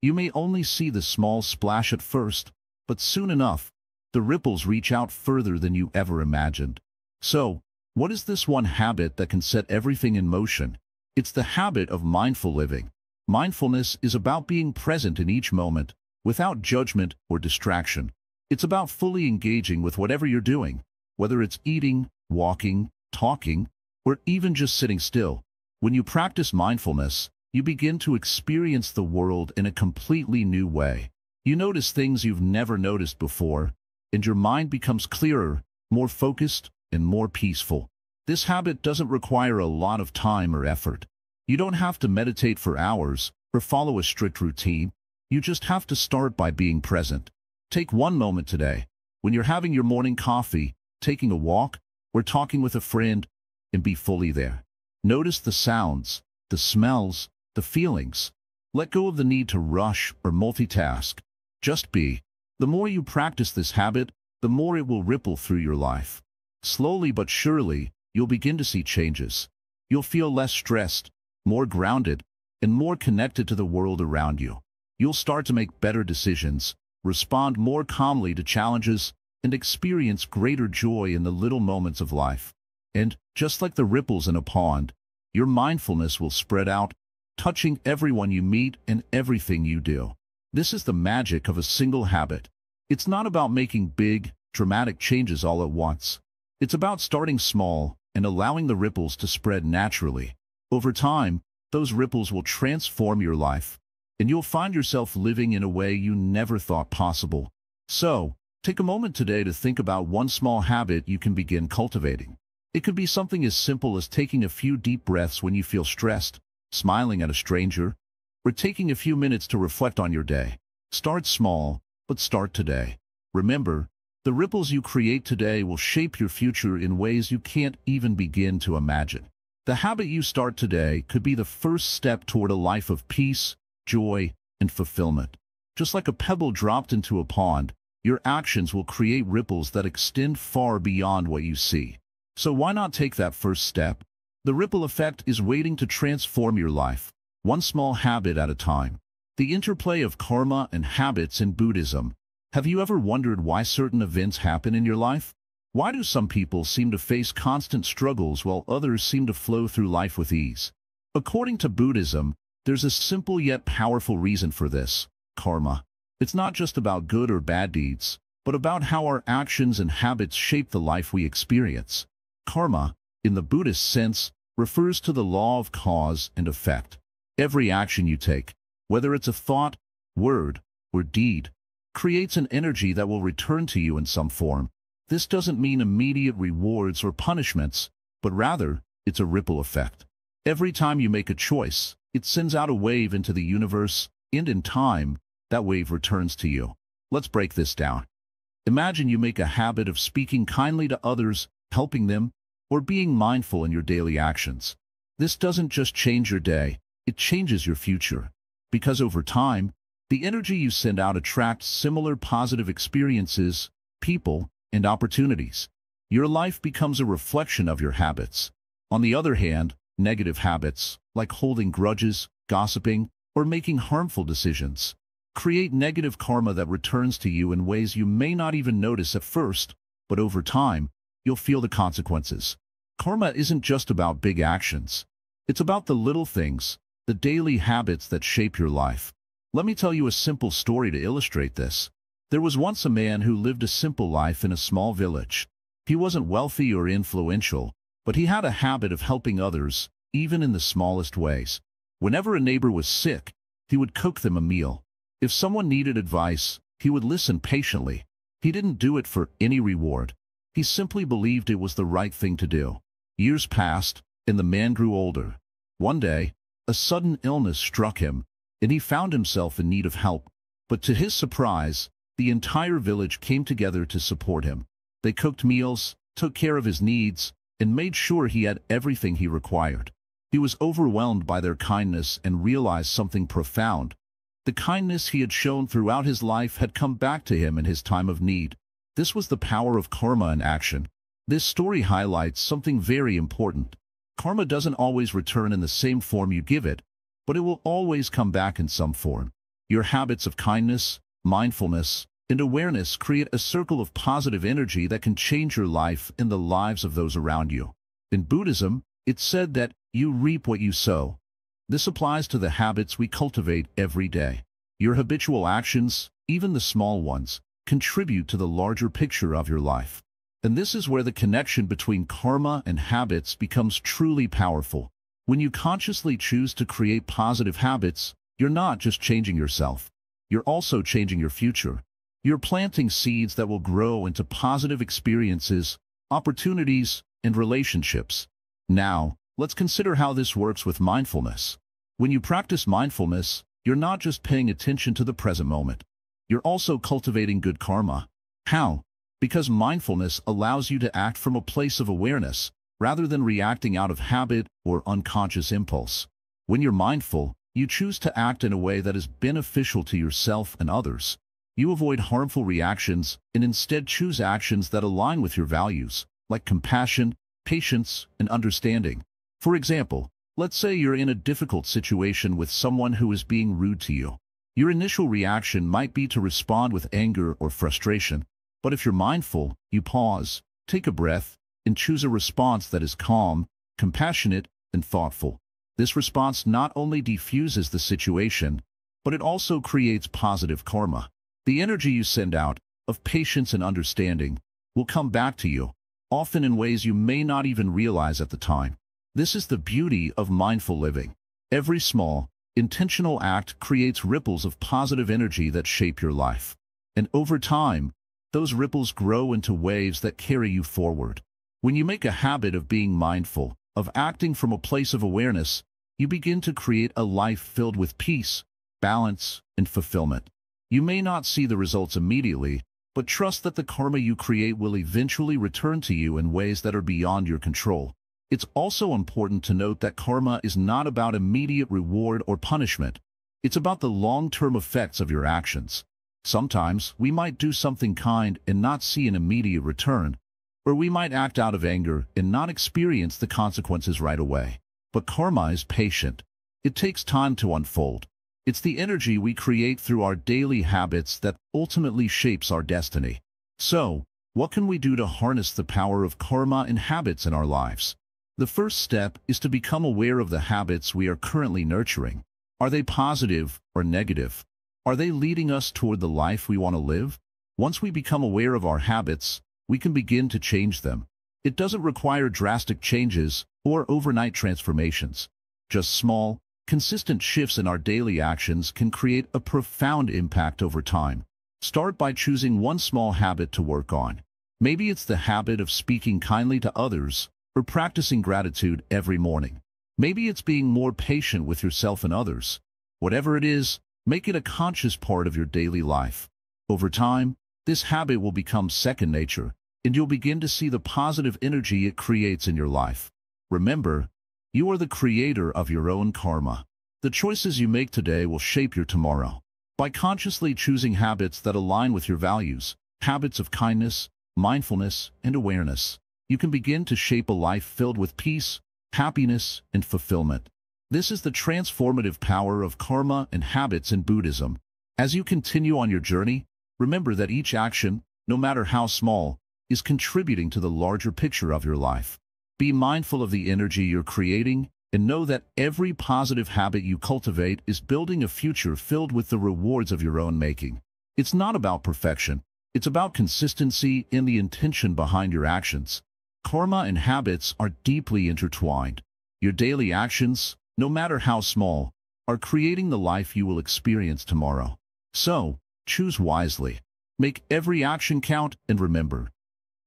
You may only see the small splash at first, but soon enough, the ripples reach out further than you ever imagined. So, what is this one habit that can set everything in motion? It's the habit of mindful living. Mindfulness is about being present in each moment, without judgment or distraction. It's about fully engaging with whatever you're doing, whether it's eating, walking, talking, or even just sitting still. When you practice mindfulness, you begin to experience the world in a completely new way. You notice things you've never noticed before, and your mind becomes clearer, more focused, and more peaceful. This habit doesn't require a lot of time or effort. You don't have to meditate for hours or follow a strict routine. You just have to start by being present. Take one moment today, when you're having your morning coffee, taking a walk, or talking with a friend, and be fully there. Notice the sounds, the smells, the feelings. Let go of the need to rush or multitask. Just be. The more you practice this habit, the more it will ripple through your life. Slowly but surely, you'll begin to see changes. You'll feel less stressed, more grounded, and more connected to the world around you. You'll start to make better decisions, respond more calmly to challenges, and experience greater joy in the little moments of life. And, just like the ripples in a pond, your mindfulness will spread out, touching everyone you meet and everything you do. This is the magic of a single habit. It's not about making big, dramatic changes all at once. It's about starting small and allowing the ripples to spread naturally. Over time, those ripples will transform your life, and you'll find yourself living in a way you never thought possible. So, take a moment today to think about one small habit you can begin cultivating. It could be something as simple as taking a few deep breaths when you feel stressed, smiling at a stranger, or taking a few minutes to reflect on your day. Start small, but start today. Remember, the ripples you create today will shape your future in ways you can't even begin to imagine. The habit you start today could be the first step toward a life of peace, joy, and fulfillment. Just like a pebble dropped into a pond, your actions will create ripples that extend far beyond what you see. So why not take that first step? The ripple effect is waiting to transform your life, one small habit at a time. The interplay of karma and habits in Buddhism. Have you ever wondered why certain events happen in your life? Why do some people seem to face constant struggles while others seem to flow through life with ease? According to Buddhism, there's a simple yet powerful reason for this: karma. It's not just about good or bad deeds, but about how our actions and habits shape the life we experience. Karma, in the Buddhist sense, refers to the law of cause and effect. Every action you take, whether it's a thought, word, or deed, creates an energy that will return to you in some form. This doesn't mean immediate rewards or punishments, but rather, it's a ripple effect. Every time you make a choice, it sends out a wave into the universe, and in time, that wave returns to you. Let's break this down. Imagine you make a habit of speaking kindly to others, helping them, or being mindful in your daily actions. This doesn't just change your day, it changes your future. Because over time, the energy you send out attracts similar positive experiences, people, and opportunities. Your life becomes a reflection of your habits. On the other hand, negative habits, like holding grudges, gossiping, or making harmful decisions, create negative karma that returns to you in ways you may not even notice at first, but over time, you'll feel the consequences. Karma isn't just about big actions. It's about the little things, the daily habits that shape your life. Let me tell you a simple story to illustrate this. There was once a man who lived a simple life in a small village. He wasn't wealthy or influential, but he had a habit of helping others, even in the smallest ways. Whenever a neighbor was sick, he would cook them a meal. If someone needed advice, he would listen patiently. He didn't do it for any reward. He simply believed it was the right thing to do. Years passed, and the man grew older. One day, a sudden illness struck him, and he found himself in need of help. But to his surprise, the entire village came together to support him. They cooked meals, took care of his needs, and made sure he had everything he required. He was overwhelmed by their kindness and realized something profound. The kindness he had shown throughout his life had come back to him in his time of need. This was the power of karma in action. This story highlights something very important. Karma doesn't always return in the same form you give it, but it will always come back in some form. Your habits of kindness, mindfulness, and awareness create a circle of positive energy that can change your life and the lives of those around you. In Buddhism, it's said that you reap what you sow. This applies to the habits we cultivate every day. Your habitual actions, even the small ones, contribute to the larger picture of your life. And this is where the connection between karma and habits becomes truly powerful. When you consciously choose to create positive habits, you're not just changing yourself. You're also changing your future. You're planting seeds that will grow into positive experiences, opportunities, and relationships. Now, let's consider how this works with mindfulness. When you practice mindfulness, you're not just paying attention to the present moment. You're also cultivating good karma. How? Because mindfulness allows you to act from a place of awareness, rather than reacting out of habit or unconscious impulse. When you're mindful, you choose to act in a way that is beneficial to yourself and others. You avoid harmful reactions and instead choose actions that align with your values, like compassion, patience, and understanding. For example, let's say you're in a difficult situation with someone who is being rude to you. Your initial reaction might be to respond with anger or frustration, but if you're mindful, you pause, take a breath, and choose a response that is calm, compassionate, and thoughtful. This response not only diffuses the situation, but it also creates positive karma. The energy you send out, of patience and understanding, will come back to you, often in ways you may not even realize at the time. This is the beauty of mindful living. Every small, intentional act creates ripples of positive energy that shape your life. And over time, those ripples grow into waves that carry you forward. When you make a habit of being mindful, of acting from a place of awareness, you begin to create a life filled with peace, balance, and fulfillment. You may not see the results immediately, but trust that the karma you create will eventually return to you in ways that are beyond your control. It's also important to note that karma is not about immediate reward or punishment. It's about the long-term effects of your actions. Sometimes we might do something kind and not see an immediate return, or we might act out of anger and not experience the consequences right away. But karma is patient. It takes time to unfold. It's the energy we create through our daily habits that ultimately shapes our destiny. So, what can we do to harness the power of karma and habits in our lives? The first step is to become aware of the habits we are currently nurturing. Are they positive or negative? Are they leading us toward the life we want to live? Once we become aware of our habits, we can begin to change them. It doesn't require drastic changes or overnight transformations. Just small, consistent shifts in our daily actions can create a profound impact over time. Start by choosing one small habit to work on. Maybe it's the habit of speaking kindly to others or practicing gratitude every morning. Maybe it's being more patient with yourself and others. Whatever it is, make it a conscious part of your daily life. Over time, this habit will become second nature, and you'll begin to see the positive energy it creates in your life. Remember, you are the creator of your own karma. The choices you make today will shape your tomorrow. By consciously choosing habits that align with your values, habits of kindness, mindfulness, and awareness, you can begin to shape a life filled with peace, happiness, and fulfillment. This is the transformative power of karma and habits in Buddhism. As you continue on your journey, remember that each action, no matter how small, is contributing to the larger picture of your life. Be mindful of the energy you're creating, and know that every positive habit you cultivate is building a future filled with the rewards of your own making. It's not about perfection. It's about consistency and the intention behind your actions. Karma and habits are deeply intertwined. Your daily actions, no matter how small, are creating the life you will experience tomorrow. So, choose wisely. Make every action count, and remember,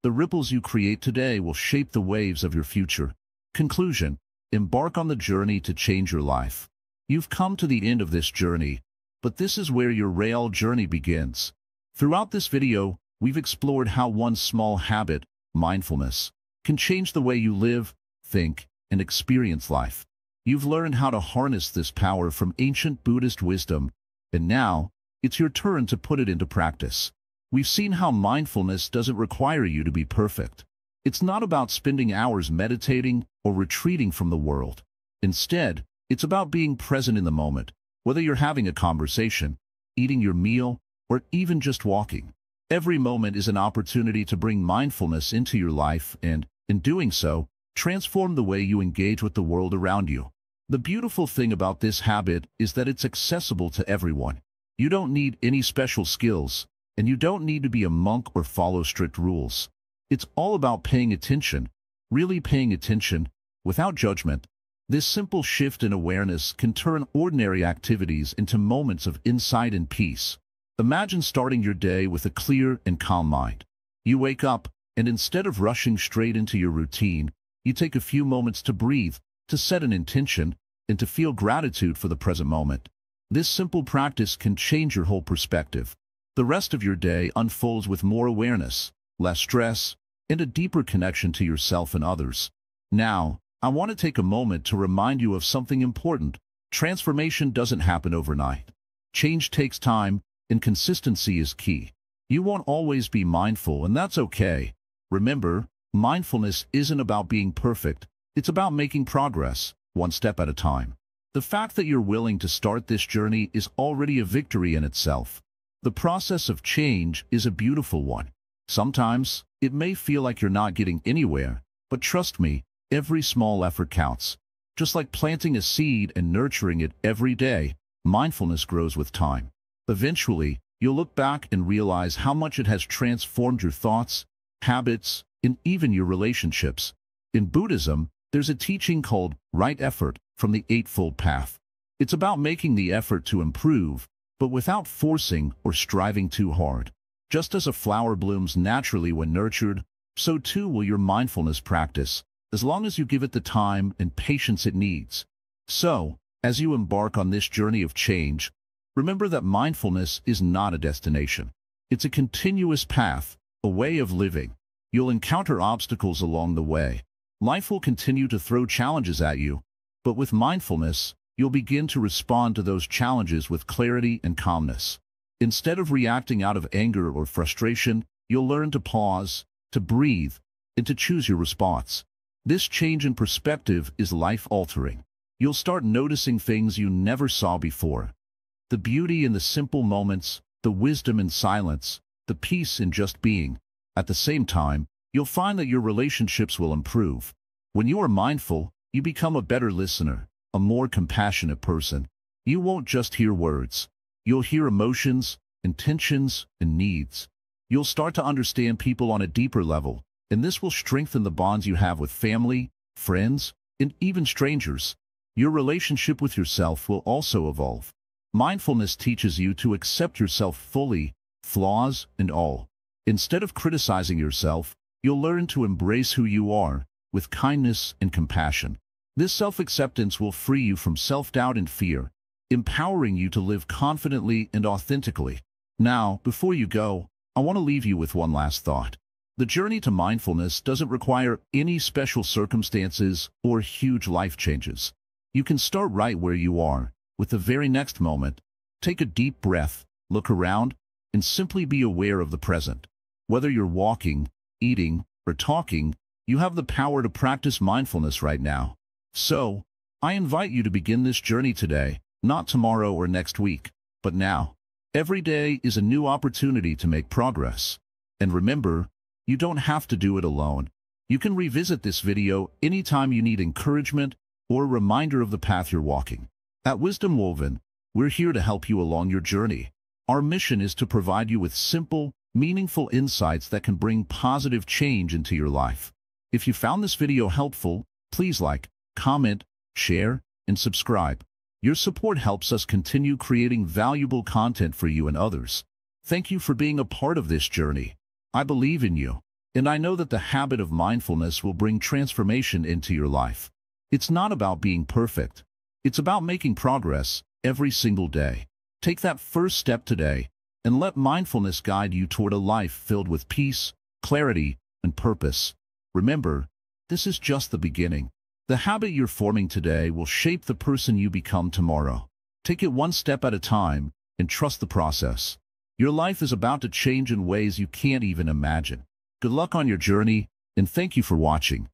the ripples you create today will shape the waves of your future. Conclusion: embark on the journey to change your life. You've come to the end of this journey, but this is where your real journey begins. Throughout this video, we've explored how one small habit, mindfulness, can change the way you live, think, and experience life. You've learned how to harness this power from ancient Buddhist wisdom, and now, it's your turn to put it into practice. We've seen how mindfulness doesn't require you to be perfect. It's not about spending hours meditating or retreating from the world. Instead, it's about being present in the moment, whether you're having a conversation, eating your meal, or even just walking. Every moment is an opportunity to bring mindfulness into your life and, in doing so, transform the way you engage with the world around you. The beautiful thing about this habit is that it's accessible to everyone. You don't need any special skills, and you don't need to be a monk or follow strict rules. It's all about paying attention, really paying attention, without judgment. This simple shift in awareness can turn ordinary activities into moments of insight and peace. Imagine starting your day with a clear and calm mind. You wake up, and instead of rushing straight into your routine, you take a few moments to breathe, to set an intention, and to feel gratitude for the present moment. This simple practice can change your whole perspective. The rest of your day unfolds with more awareness, less stress, and a deeper connection to yourself and others. Now, I want to take a moment to remind you of something important. Transformation doesn't happen overnight. Change takes time, and consistency is key. You won't always be mindful, and that's okay. Remember, mindfulness isn't about being perfect. It's about making progress, one step at a time. The fact that you're willing to start this journey is already a victory in itself. The process of change is a beautiful one. Sometimes, it may feel like you're not getting anywhere, but trust me, every small effort counts. Just like planting a seed and nurturing it every day, mindfulness grows with time. Eventually, you'll look back and realize how much it has transformed your thoughts, habits, and even your relationships. In Buddhism, there's a teaching called right effort from the Eightfold Path. It's about making the effort to improve, but without forcing or striving too hard. Just as a flower blooms naturally when nurtured, so too will your mindfulness practice, as long as you give it the time and patience it needs. So, as you embark on this journey of change, remember that mindfulness is not a destination. It's a continuous path, a way of living. You'll encounter obstacles along the way. Life will continue to throw challenges at you, but with mindfulness, you'll begin to respond to those challenges with clarity and calmness. Instead of reacting out of anger or frustration, you'll learn to pause, to breathe, and to choose your response. This change in perspective is life-altering. You'll start noticing things you never saw before. The beauty in the simple moments, the wisdom in silence, the peace in just being. At the same time, you'll find that your relationships will improve. When you are mindful, you become a better listener, a more compassionate person. You won't just hear words. You'll hear emotions, intentions, and needs. You'll start to understand people on a deeper level, and this will strengthen the bonds you have with family, friends, and even strangers. Your relationship with yourself will also evolve. Mindfulness teaches you to accept yourself fully, flaws and all. Instead of criticizing yourself, you'll learn to embrace who you are, with kindness and compassion. This self-acceptance will free you from self-doubt and fear, empowering you to live confidently and authentically. Now, before you go, I want to leave you with one last thought. The journey to mindfulness doesn't require any special circumstances or huge life changes. You can start right where you are, with the very next moment. Take a deep breath, look around, and simply be aware of the present. Whether you're walking, eating, or talking, you have the power to practice mindfulness right now. So, I invite you to begin this journey today, not tomorrow or next week, but now. Every day is a new opportunity to make progress. And remember, you don't have to do it alone. You can revisit this video anytime you need encouragement or a reminder of the path you're walking. At Wisdom Woven, we're here to help you along your journey. Our mission is to provide you with simple, meaningful insights that can bring positive change into your life. If you found this video helpful, please like, comment, share, and subscribe. Your support helps us continue creating valuable content for you and others. Thank you for being a part of this journey. I believe in you, and I know that the habit of mindfulness will bring transformation into your life. It's not about being perfect. It's about making progress every single day. Take that first step today, and let mindfulness guide you toward a life filled with peace, clarity, and purpose. Remember, this is just the beginning. The habit you're forming today will shape the person you become tomorrow. Take it one step at a time, and trust the process. Your life is about to change in ways you can't even imagine. Good luck on your journey, and thank you for watching.